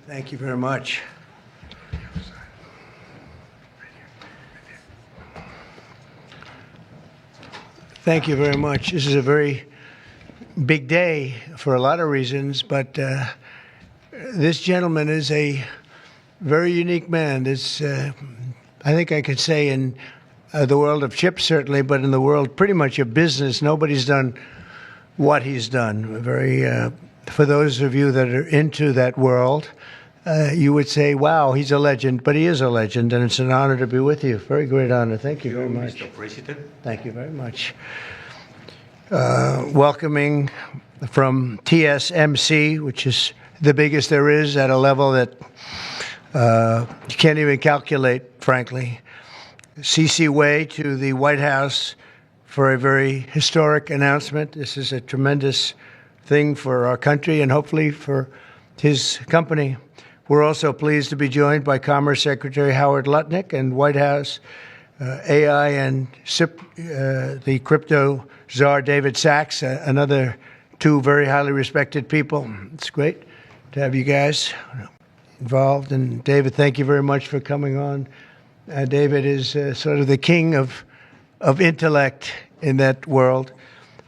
Thank you very much. Thank you very much. This is a very big day for a lot of reasons, but this gentleman is a very unique man. This, I think I could say in the world of chips, certainly, but in the world pretty much of business, nobody's done what he's done. For those of you that are into that world, you would say, wow, he's a legend, but he is a legend, and it's an honor to be with you. Very great honor. Thank you very much. Mr. President. Thank you very much. Welcoming from TSMC, which is the biggest there is at a level that you can't even calculate, frankly. C.C. Wei to the White House for a very historic announcement. This is a tremendous thing for our country and hopefully for his company. We're also pleased to be joined by Commerce Secretary Howard Lutnick and White House AI and SIP, the crypto czar David Sachs, another two very highly respected people. It's great to have you guys involved. And David, thank you very much for coming on. David is sort of the king of intellect in that world.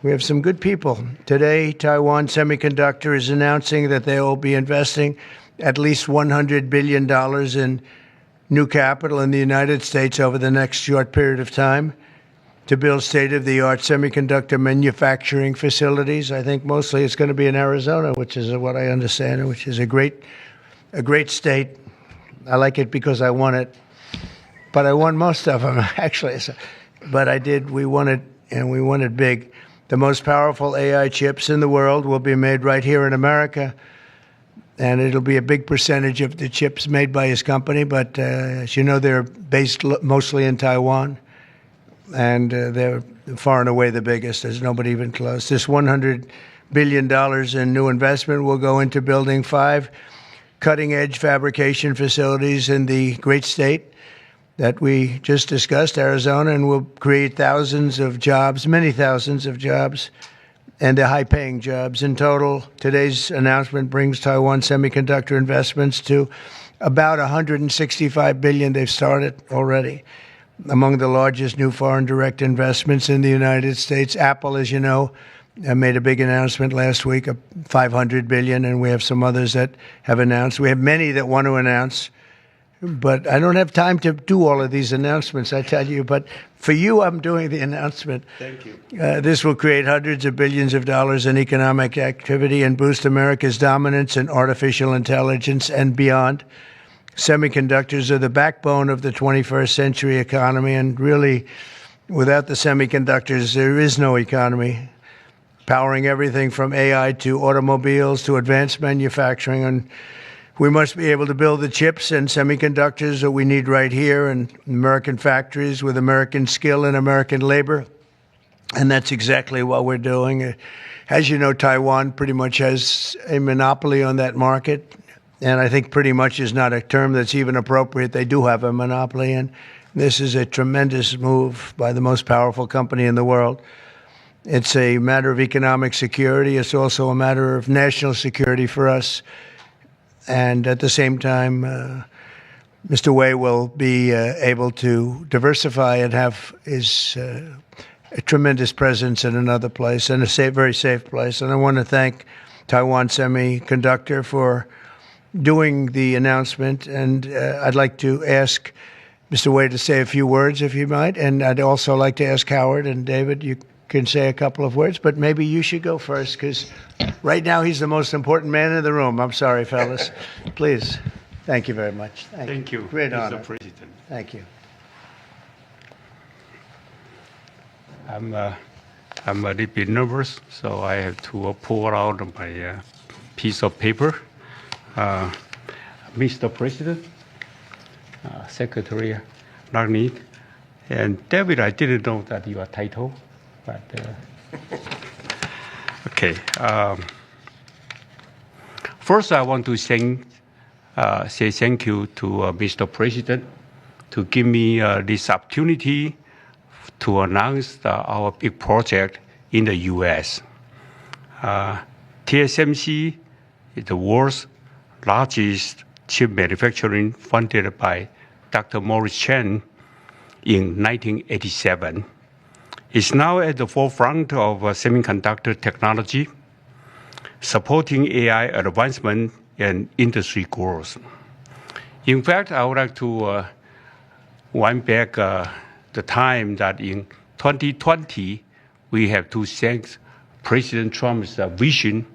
We have some good people. Today, Taiwan Semiconductor is announcing that they will be investing at least $100 billion in new capital in the United States over the next short period of time to build state-of-the-art semiconductor manufacturing facilities. I think mostly it's going to be in Arizona, which is what I understand, which is a great state. I like it because I won it, but I won most of them, actually. But I did. We won it, and we won it big. The most powerful AI chips in the world will be made right here in America, and it'll be a big percentage of the chips made by his company. But as you know, they're based mostly in Taiwan, and they're far and away the biggest. There's nobody even close. This $100 billion in new investment will go into building 5 cutting-edge fabrication facilities in the great state that we just discussed, Arizona, and will create thousands of jobs, many thousands of jobs, and they're high-paying jobs. In total, today's announcement brings Taiwan Semiconductor investments to about $165 billion. They've started already. Among the largest new foreign direct investments in the United States, Apple, as you know, made a big announcement last week of $500 billion, and we have some others that have announced. We have many that want to announce. But I don't have time to do all of these announcements, I tell you. But for you, I'm doing the announcement. Thank you. This will create hundreds of billions of dollars in economic activity and boost America's dominance in artificial intelligence and beyond. Semiconductors are the backbone of the 21st century economy. And really, without the semiconductors, there is no economy. Powering everything from AI to automobiles to advanced manufacturing. And we must be able to build the chips and semiconductors that we need right here in American factories with American skill and American labor. And that's exactly what we're doing. As you know, Taiwan pretty much has a monopoly on that market. And I think pretty much is not a term that's even appropriate. They do have a monopoly. And this is a tremendous move by the most powerful company in the world. It's a matter of economic security. It's also a matter of national security for us. And at the same time, Mr. Wei will be able to diversify and have his a tremendous presence in another place and a very safe place. And I want to thank Taiwan Semiconductor for doing the announcement. And I'd like to ask Mr. Wei to say a few words, if you might. And I'd also like to ask Howard and David, you can say a couple of words, but maybe you should go first, because right now he's the most important man in the room. I'm sorry, fellas. Please. Thank you very much. Thank you. Great honor. Mr. President. Thank you. I'm a little bit nervous, so I have to pull out my piece of paper. Mr. President, Secretary Lutnick, and David, I didn't know that your title. But, okay. First, I want to say thank you to Mr. President to give me this opportunity to announce our big project in the U.S. TSMC is the world's largest chip manufacturing funded by Dr. Morris Chen in 1987. It's now at the forefront of semiconductor technology, supporting AI advancement and industry growth. In fact, I would like to wind back the time that in 2020, we have to thank President Trump's vision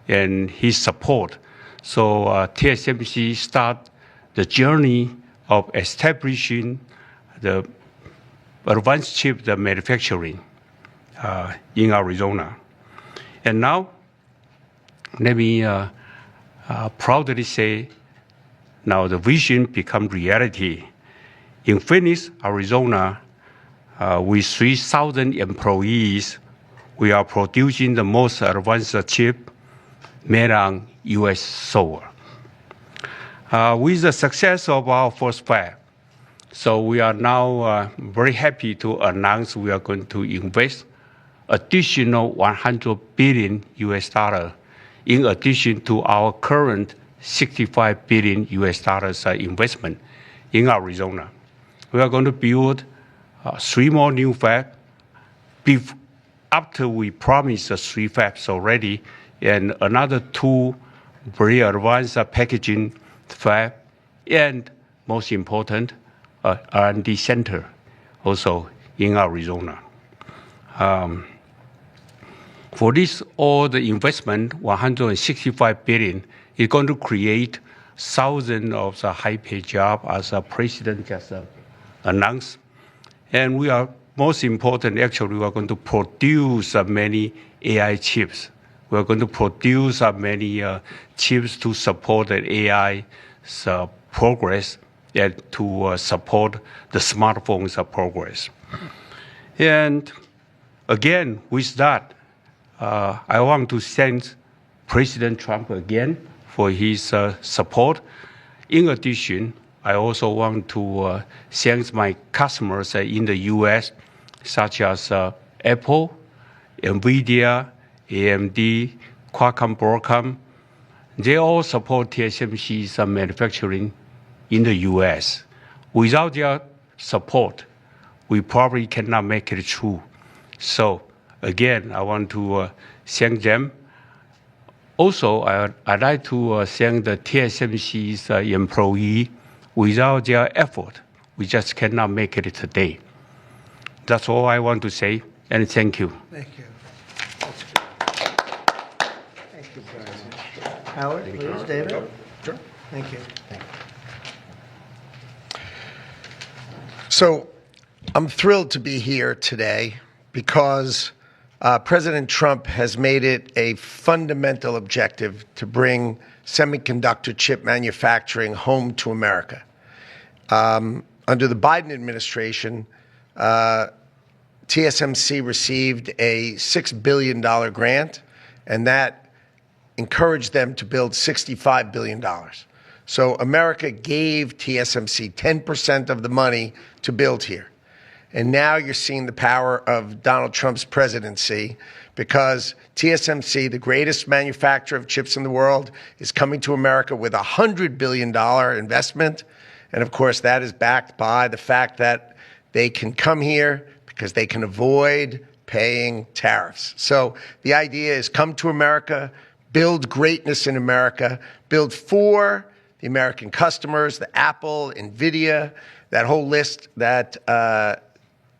and his support. So TSMC started the journey of establishing the advanced chip manufacturing in Arizona. And now, let me proudly say, now the vision becomes reality. In Phoenix, Arizona, with 3,000 employees, we are producing the most advanced chip made on U.S. soil. With the success of our first fab, so we are now very happy to announce we are going to invest additional $100 billion US dollar in addition to our current $65 billion US dollars investment in Arizona. We are going to build 3 more new fabs after we promised 3 fabs already, and another 2 very advanced packaging fab, and most important, R&D center also in Arizona. For this, all the investment, $165 billion, is going to create thousands of high-paid jobs, as the president just announced. And we are, most important, actually, we are going to produce many AI chips. We are going to produce many chips to support the AI progress and to support the smartphones progress. And again, with that, I want to thank President Trump again for his support. In addition, I also want to thank my customers in the U.S., such as Apple, NVIDIA, AMD, Qualcomm, Broadcom. They all support TSMC's manufacturing in the U.S. Without their support, we probably cannot make it through. So again, I want to thank them. Also, I'd like to thank the TSMC's employee. Without their effort, we just cannot make it today. That's all I want to say, and thank you. Thank you. That's good. Thank you very much. Howard, please, David. Sure. Thank you. So I'm thrilled to be here today because President Trump has made it a fundamental objective to bring semiconductor chip manufacturing home to America. Under the Biden administration, TSMC received a $6 billion grant, and that encouraged them to build $65 billion. So America gave TSMC 10% of the money to build here. And now you're seeing the power of Donald Trump's presidency, because TSMC, the greatest manufacturer of chips in the world, is coming to America with a $100 billion investment. And of course, that is backed by the fact that they can come here because they can avoid paying tariffs. So the idea is come to America, build greatness in America, build for the American customers, the Apple, NVIDIA, that whole list that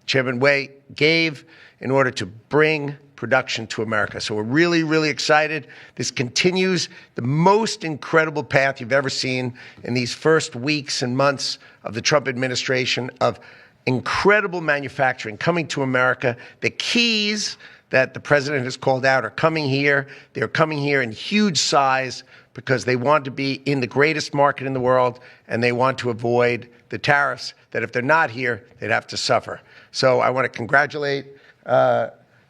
Chairman Wei gave in order to bring production to America. So we're really, really excited. This continues the most incredible path you've ever seen in these first weeks and months of the Trump administration of incredible manufacturing coming to America. The keys that the president has called out are coming here. They're coming here in huge size because they want to be in the greatest market in the world, and they want to avoid the tariffs that if they're not here, they'd have to suffer. So I want to congratulate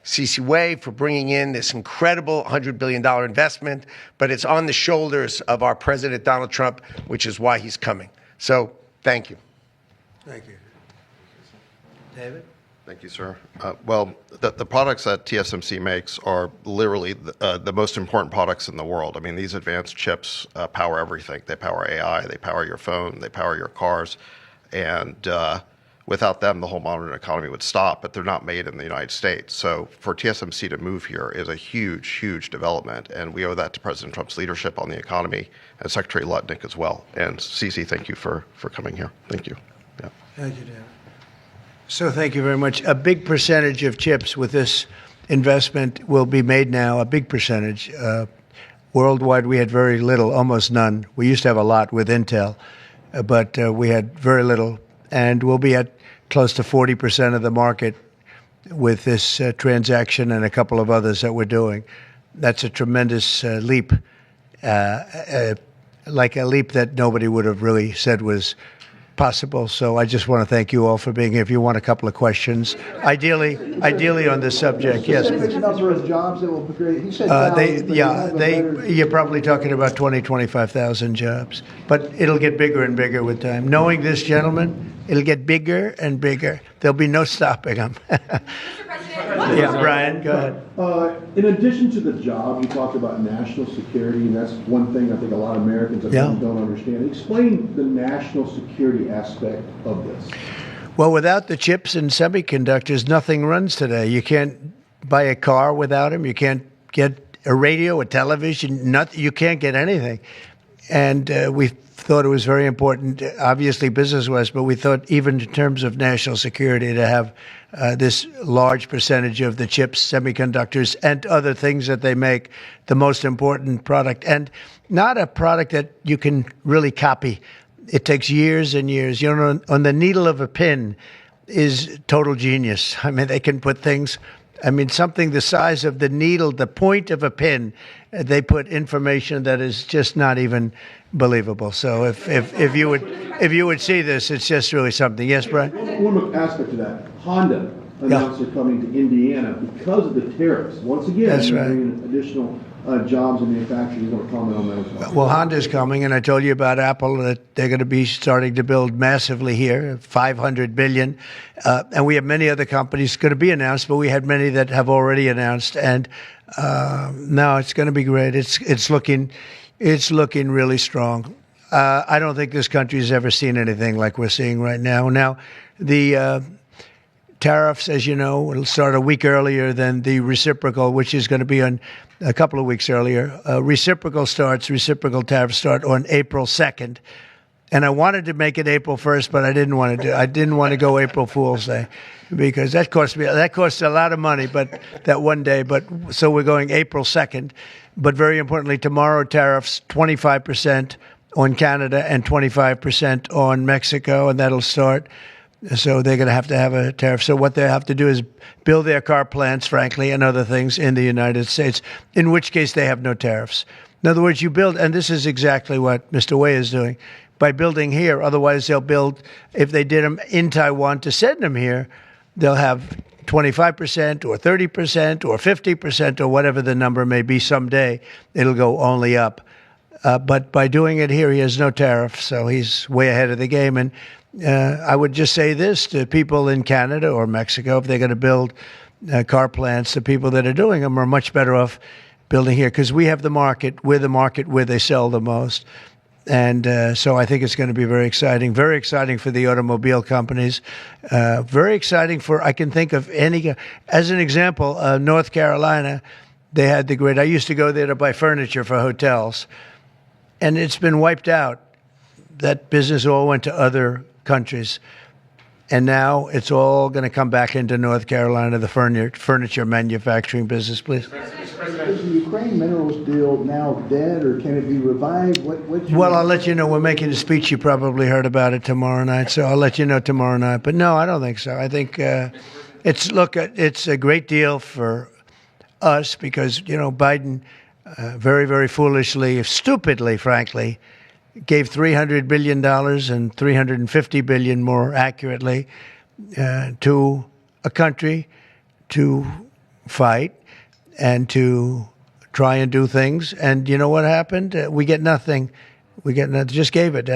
C.C. Wei for bringing in this incredible $100 billion investment, but it's on the shoulders of our President Donald Trump, which is why he's coming. So thank you. Thank you. David? Thank you, sir. Well, the products that TSMC makes are literally the most important products in the world. I mean, these advanced chips power everything. They power AI, they power your phone, they power your cars. And without them, the whole modern economy would stop, but they're not made in the United States. So for TSMC to move here is a huge, huge development. And we owe that to President Trump's leadership on the economy and Secretary Lutnick as well. And Cece, thank you for coming here. Thank you. Yeah. Thank you, Dan. So thank you very much. A big percentage of chips with this investment will be made now, a big percentage. Worldwide, we had very little, almost none. We used to have a lot with Intel, but we had very little. And we'll be at close to 40% of the market with this transaction and a couple of others that we're doing. That's a tremendous leap, like a leap that nobody would have really said was possible. So I just want to thank you all for being here. If you want a couple of questions, ideally on this subject, yes. Please. Number of jobs that will be created. He said you're probably talking about 25,000 jobs, but it'll get bigger and bigger with time. Knowing this gentleman, it'll get bigger and bigger. There'll be no stopping him. Yeah, Brian, go ahead. In addition to the job, you talked about national security, and that's one thing I think a lot of Americans don't understand. Explain the national security aspect of this. Well, without the chips and semiconductors, nothing runs today. You can't buy a car without them. You can't get a radio, a television, nothing. You can't get anything. And we thought it was very important, obviously business-wise, but we thought even in terms of national security to have this large percentage of the chips, semiconductors, and other things that they make, the most important product. And not a product that you can really copy. It takes years and years. You know, on the needle of a pin is total genius. I mean, they can put things, something the size of the needle, the point of a pin, they put information that is just not even believable. So if you would see this, it's just really something. Yes, Brian? One aspect to that, Honda announced they're coming to Indiana because of the tariffs. Once again, that's right. Bringing additional jobs in manufacturing. You want to comment on that as well? Well, Honda's coming, and I told you about Apple, that they're going to be starting to build massively here, $500 billion. And we have many other companies going to be announced, but we had many that have already announced. And no, it's going to be great. It's looking really strong. I don't think this country has ever seen anything like we're seeing right now. Now, the tariffs, as you know, will start a week earlier than the reciprocal, which is going to be on a couple of weeks earlier. Reciprocal tariffs start on April 2nd. And I wanted to make it April 1st, but I didn't want to go April Fool's Day, because that cost a lot of money, but that one day. But so we're going April 2nd. But very importantly, tomorrow tariffs 25% on Canada and 25% on Mexico, and that'll start. So they're going to have a tariff. So what they have to do is build their car plants, frankly, and other things in the United States, in which case they have no tariffs. In other words, you build, and this is exactly what Mr. Wei is doing, by building here. Otherwise, they'll build, if they did them in Taiwan to send them here, they'll have 25% or 30% or 50% or whatever the number may be someday. It'll go only up. But by doing it here, he has no tariff, so he's way ahead of the game. And I would just say this to people in Canada or Mexico: if they're going to build car plants, the people that are doing them are much better off building here, because we have the market. We're the market where they sell the most. And so I think it's going to be very exciting for the automobile companies, very exciting for, I can think of any, as an example, North Carolina, they had the great, I used to go there to buy furniture for hotels, and it's been wiped out. That business all went to other countries. And now it's all going to come back into North Carolina, the furniture manufacturing business, please. Is the Ukraine minerals deal now dead, or can it be revived? Well, I'll let you know. We're making a speech. You probably heard about it tomorrow night, so I'll let you know tomorrow night. But no, I don't think so. I think it's a great deal for us because, Biden very, very foolishly, stupidly, frankly, gave $300 billion and $350 billion more accurately to a country to fight and to try and do things. And you know what happened? We get nothing We just gave it.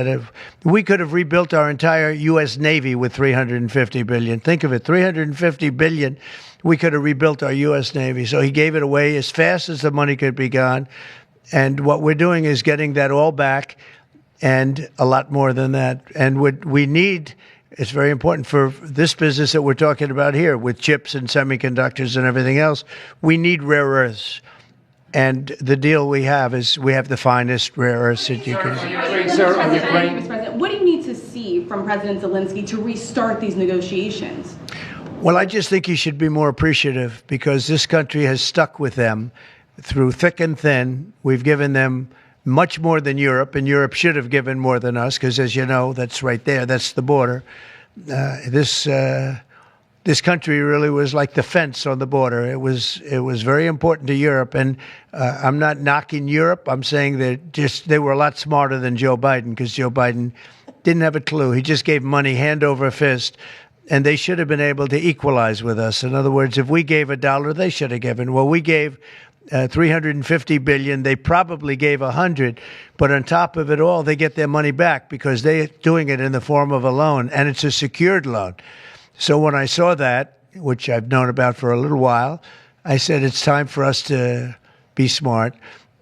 We could have rebuilt our entire U.S. Navy with $350 billion. Think of it, $350 billion. We could have rebuilt our U.S. Navy. So he gave it away as fast as the money could be gone. And what we're doing is getting that all back and a lot more than that. And we need, it's very important for this business that we're talking about here with chips and semiconductors and everything else. We need rare earths. And the deal we have is we have the finest rare earths that you can. Mr. President, what do you need to see from President Zelensky to restart these negotiations? Well, I just think he should be more appreciative because this country has stuck with them through thick and thin. We've given them much more than Europe, and Europe should have given more than us because, as you know, that's right there. That's the border. This country really was like the fence on the border. It was very important to Europe, and I'm not knocking Europe. I'm saying that they were a lot smarter than Joe Biden because Joe Biden didn't have a clue. He just gave money hand over fist, and they should have been able to equalize with us. In other words, if we gave $1, they should have given. Well, we gave $350 billion. They probably gave $100, but on top of it all, they get their money back because they're doing it in the form of a loan, and it's a secured loan. So when I saw that, which I've known about for a little while, I said it's time for us to be smart.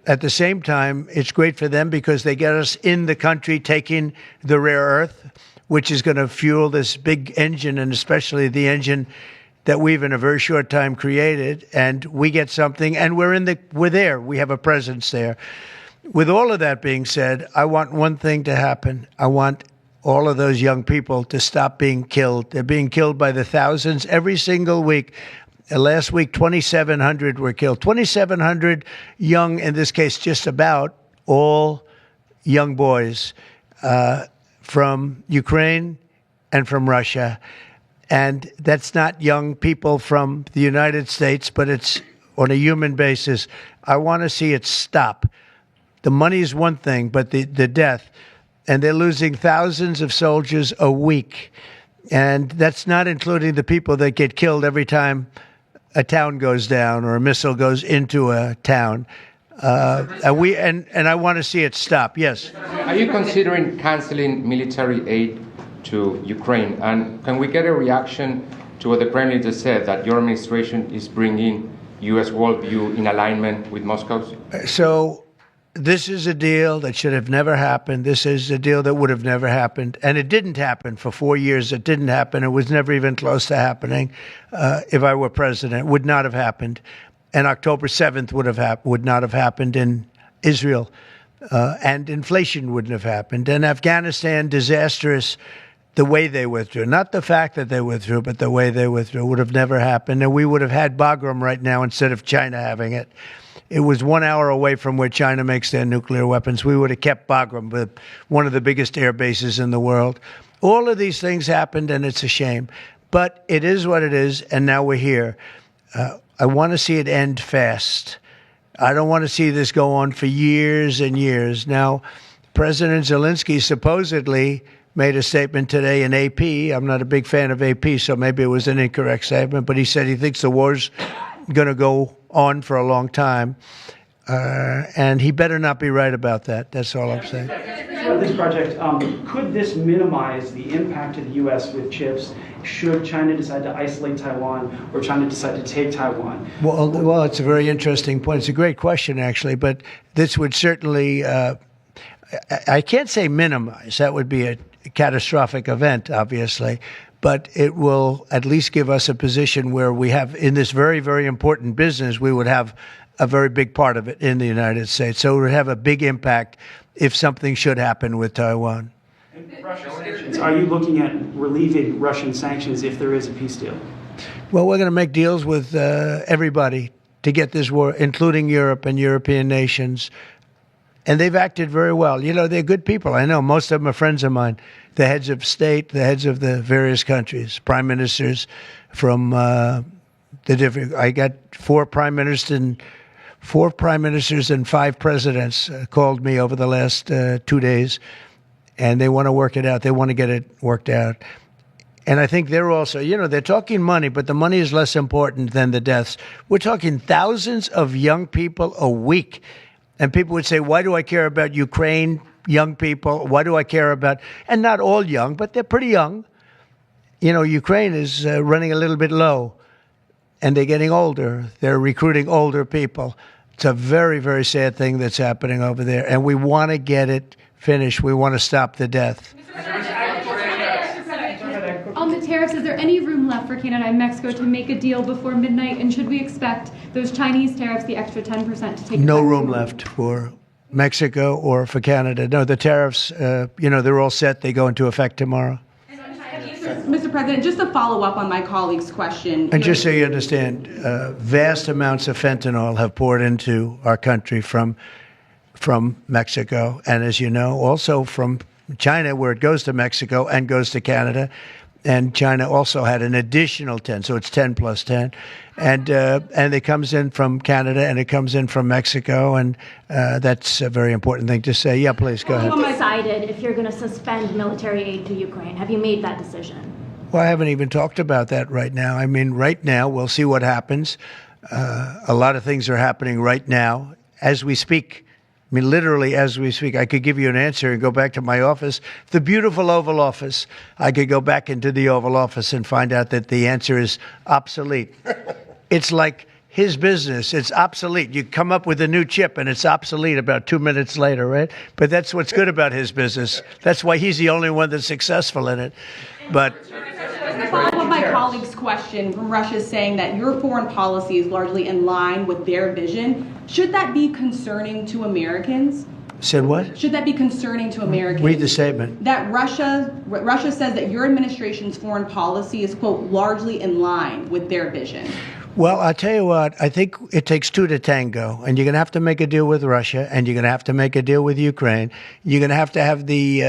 At the same time, it's great for them because they get us in the country taking the rare earth, which is going to fuel this big engine, and especially the engine that we've in a very short time created. And we get something, and we're there. We have a presence there. With all of that being said, I want one thing to happen. I want all of those young people to stop being killed. They're being killed by the thousands every single week. Last week, 2,700 were killed. 2,700 young, in this case, just about all young boys from Ukraine and from Russia. And that's not young people from the United States, but it's on a human basis. I want to see it stop. The money is one thing, but the death. And they're losing thousands of soldiers a week. And that's not including the people that get killed every time a town goes down or a missile goes into a town. And I want to see it stop. Yes. Are you considering canceling military aid to Ukraine? And can we get a reaction to what the Kremlin just said, that your administration is bringing U.S. worldview in alignment with Moscow's? So this is a deal that should have never happened. This is a deal that would have never happened. And it didn't happen for 4 years. It didn't happen. It was never even close to happening. If I were president, it would not have happened. And October 7th would not have happened in Israel. And inflation wouldn't have happened. And Afghanistan, disastrous, the way they withdrew. Not the fact that they withdrew, but the way they withdrew would have never happened. And we would have had Bagram right now instead of China having it. It was 1 hour away from where China makes their nuclear weapons. We would have kept Bagram, one of the biggest air bases in the world. All of these things happened, and it's a shame. But it is what it is, and now we're here. I want to see it end fast. I don't want to see this go on for years and years. Now, President Zelensky supposedly made a statement today in AP. I'm not a big fan of AP, so maybe it was an incorrect statement, but he said he thinks the war's going to go on for a long time, and he better not be right about that. That's all I'm saying. This project, could this minimize the impact to the U.S. with chips should China decide to isolate Taiwan or China decide to take Taiwan? Well, it's a very interesting point. It's a great question, actually, but this would certainly, I can't say minimize. That would be a catastrophic event, obviously. But it will at least give us a position where we have, in this very, very important business, we would have a very big part of it in the United States. So it would have a big impact if something should happen with Taiwan. Russian sanctions. Are you looking at relieving Russian sanctions if there is a peace deal? Well, we're going to make deals with everybody to get this war, including Europe and European nations. And they've acted very well. You know, they're good people. I know most of them are friends of mine. The heads of state, the heads of the various countries, prime ministers from the different. I got four prime ministers and 5 presidents called me over the last 2 days, and they want to work it out. They want to get it worked out. And I think they're also, you know, they're talking money, but the money is less important than the deaths. We're talking thousands of young people a week. And people would say, why do I care about Ukraine young people. Why do I care about? And not all young, but they're pretty young. You know, Ukraine is running a little bit low, and they're getting older. They're recruiting older people. It's a very, very sad thing that's happening over there, and we want to get it finished. We want to stop the death. On the tariffs, is there any room left for Canada and Mexico to make a deal before midnight? And should we expect those Chinese tariffs, the extra 10%, to take No effect? room left for Mexico or for Canada. No, the tariffs, they're all set. They go into effect tomorrow. Mr. President, just to follow up on my colleague's question. And just so you understand, vast amounts of fentanyl have poured into our country from Mexico. And as you know, also from China, where it goes to Mexico and goes to Canada. And China also had an additional 10, so it's 10 plus 10. And it comes in from Canada and it comes in from Mexico. And that's a very important thing to say. Yeah, please, go ahead. Have you decided if you're going to suspend military aid to Ukraine? Have you made that decision? Well, I haven't even talked about that right now. I mean, right now, we'll see what happens. A lot of things are happening right now as we speak. I mean, literally as we speak. I could give you an answer and go back to my office, the beautiful Oval Office. I could go back into the Oval Office and find out that the answer is obsolete. It's like his business. It's obsolete. You come up with a new chip and it's obsolete about 2 minutes later, right? But that's what's good about his business. That's why he's the only one that's successful in it. But to follow up on my colleague's question, from Russia saying that your foreign policy is largely in line with their vision, should that be concerning to Americans? said what? Should that be concerning to Americans? Read the statement. That Russia says that your administration's foreign policy is, quote, largely in line with their vision. Well, I'll tell you what, I think it takes two to tango, and you're going to have to make a deal with Russia, and you're going to have to make a deal with Ukraine. You're going to have the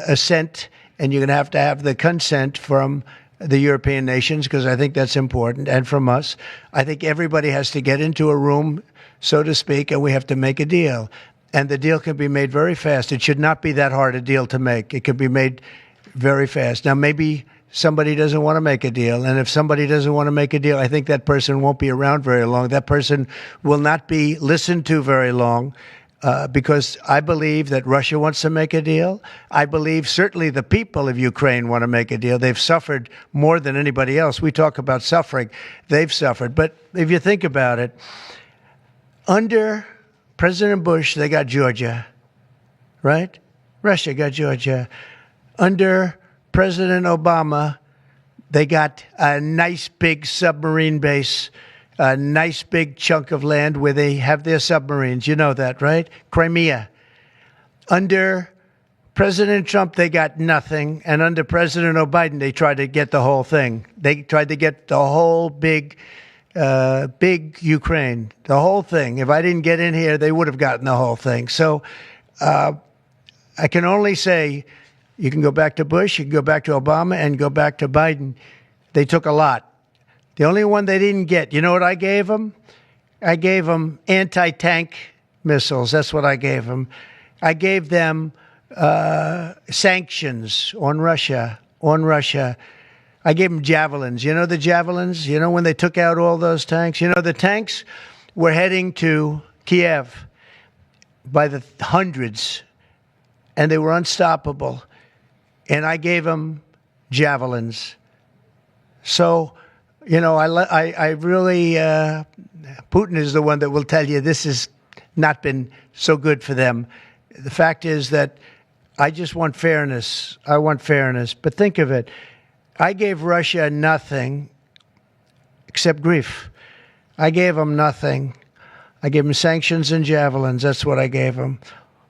assent, and you're going to have the consent from the European nations, because I think that's important, and from us. I think everybody has to get into a room, so to speak, and we have to make a deal. And the deal can be made very fast. It should not be that hard a deal to make. It can be made very fast. Now, maybe somebody doesn't want to make a deal. And if somebody doesn't want to make a deal, I think that person won't be around very long. That person will not be listened to very long, because I believe that Russia wants to make a deal. I believe certainly the people of Ukraine want to make a deal. They've suffered more than anybody else. We talk about suffering. They've suffered. But if you think about it, under President Bush, they got Georgia, right? Russia got Georgia. Under President Obama, they got a nice big submarine base, a nice big chunk of land where they have their submarines. You know that, right? Crimea. Under President Trump, they got nothing. And under President Biden, they tried to get the whole thing. They tried to get the whole big Ukraine, the whole thing. If I didn't get in here, they would have gotten the whole thing. So I can only say, you can go back to Bush, you can go back to Obama, and go back to Biden. They took a lot. The only one they didn't get, you know what I gave them? I gave them anti-tank missiles. That's what I gave them. I gave them sanctions on Russia. I gave them javelins. You know the javelins? You know when they took out all those tanks? You know the tanks were heading to Kiev by the hundreds, and they were unstoppable. And I gave them javelins. So, you know, I really, Putin is the one that will tell you this has not been so good for them. The fact is that I just want fairness. I want fairness. But think of it. I gave Russia nothing except grief. I gave them nothing. I gave them sanctions and javelins. That's what I gave them.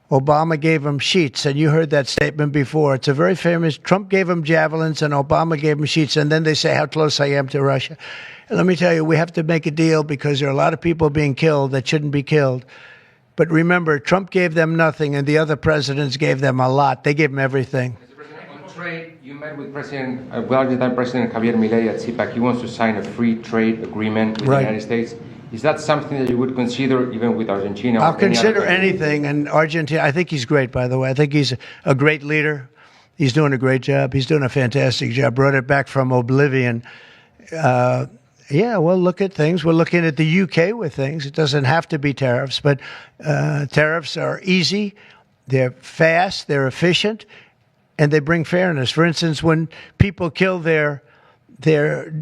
Obama gave them sheets, and you heard that statement before. It's a very famous. Trump gave them javelins, and Obama gave them sheets, and then they say how close I am to Russia. And let me tell you, we have to make a deal because there are a lot of people being killed that shouldn't be killed. But remember, Trump gave them nothing, and the other presidents gave them a lot. They gave them everything. Mr. President, on trade, you met with Argentine President Javier Milei at CPAC. He wants to sign a free trade agreement with the United States. Is that something that you would consider even with Argentina? I'll consider anything. And Argentina, I think he's great, by the way. I think he's a great leader. He's doing a great job. He's doing a fantastic job. Brought it back from oblivion. Yeah, we'll look at things. We're looking at the UK with things. It doesn't have to be tariffs, but tariffs are easy. They're fast, they're efficient, and they bring fairness. For instance, when people kill their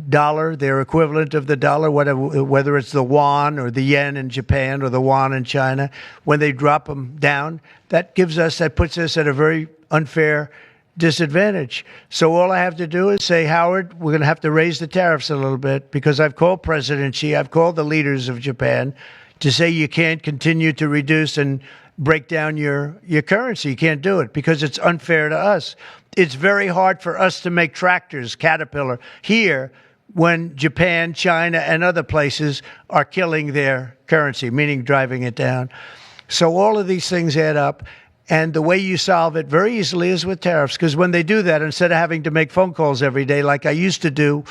dollar, their equivalent of the dollar, whether it's the yuan or the yen in Japan or the won in China, when they drop them down, that puts us at a very unfair disadvantage. So all I have to do is say, Howard, we're going to have to raise the tariffs a little bit, because I've called President Xi, I've called the leaders of Japan to say you can't continue to reduce and break down your currency. You can't do it because it's unfair to us. It's very hard for us to make tractors, Caterpillar, here when Japan, China, and other places are killing their currency, meaning driving it down. So all of these things add up. And the way you solve it very easily is with tariffs, because when they do that, instead of having to make phone calls every day like I used to do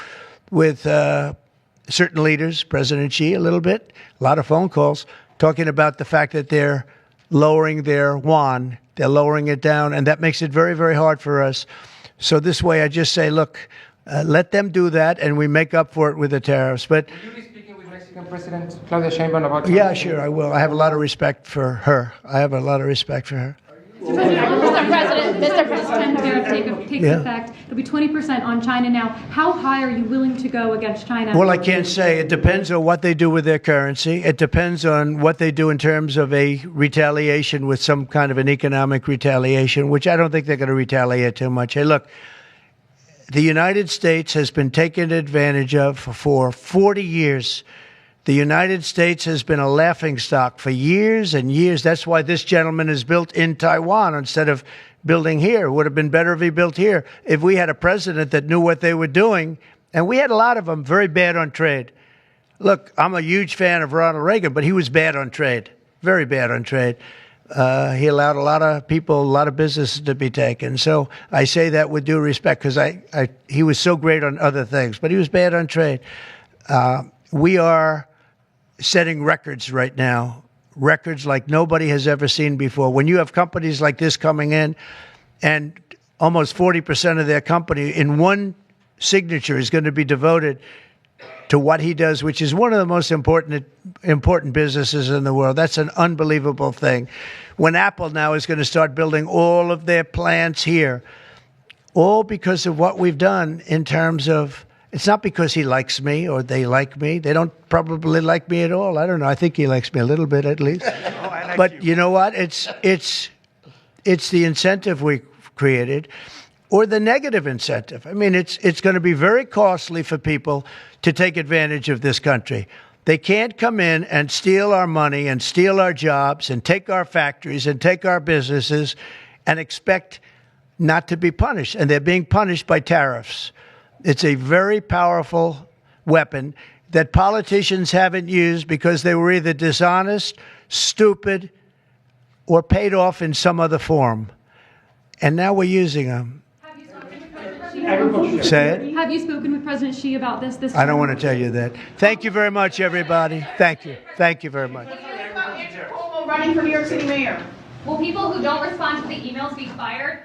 with certain leaders, President Xi a little bit, a lot of phone calls, talking about the fact that they're lowering their yuan, they're lowering it down, and that makes it very, very hard for us. So this way I just say, look, let them do that, and we make up for it with the tariffs. But will you be speaking with Mexican President Claudia Sheinbaum about China? Yeah, sure, I will. I have a lot of respect for her. Mr. President, this tariff takes effect. It'll be 20% on China now. How high are you willing to go against China? Well, I can't say. It depends on what they do with their currency. It depends on what they do in terms of a retaliation with some kind of an economic retaliation, which I don't think they're going to retaliate too much. Hey, look, the United States has been taken advantage of for 40 years. The United States has been a laughingstock for years and years. That's why this gentleman is built in Taiwan instead of building here. It would have been better if he built here. If we had a president that knew what they were doing, and we had a lot of them very bad on trade. Look, I'm a huge fan of Ronald Reagan, but he was bad on trade, very bad on trade. He allowed a lot of people, a lot of businesses to be taken. So I say that with due respect, because he was so great on other things, but he was bad on trade. We are setting records right now, records like nobody has ever seen before. When you have companies like this coming in, and almost 40% of their company in one signature is going to be devoted to what he does, which is one of the most important businesses in the world. That's an unbelievable thing. When Apple now is going to start building all of their plants here, all because of what we've done in terms of, it's not because he likes me or they like me. They don't probably like me at all. I don't know. I think he likes me a little bit at least. But you know what? It's the incentive we created, or the negative incentive. I mean, it's going to be very costly for people to take advantage of this country. They can't come in and steal our money and steal our jobs and take our factories and take our businesses and expect not to be punished. And they're being punished by tariffs. It's a very powerful weapon that politicians haven't used because they were either dishonest, stupid, or paid off in some other form. And now we're using them. Have you spoken with President Xi? Say it. Have you spoken with President Xi about this? I don't want to tell you that. Thank you very much, everybody. Thank you. Thank you very much. Running for New York City mayor. Will people who don't respond to the emails be fired?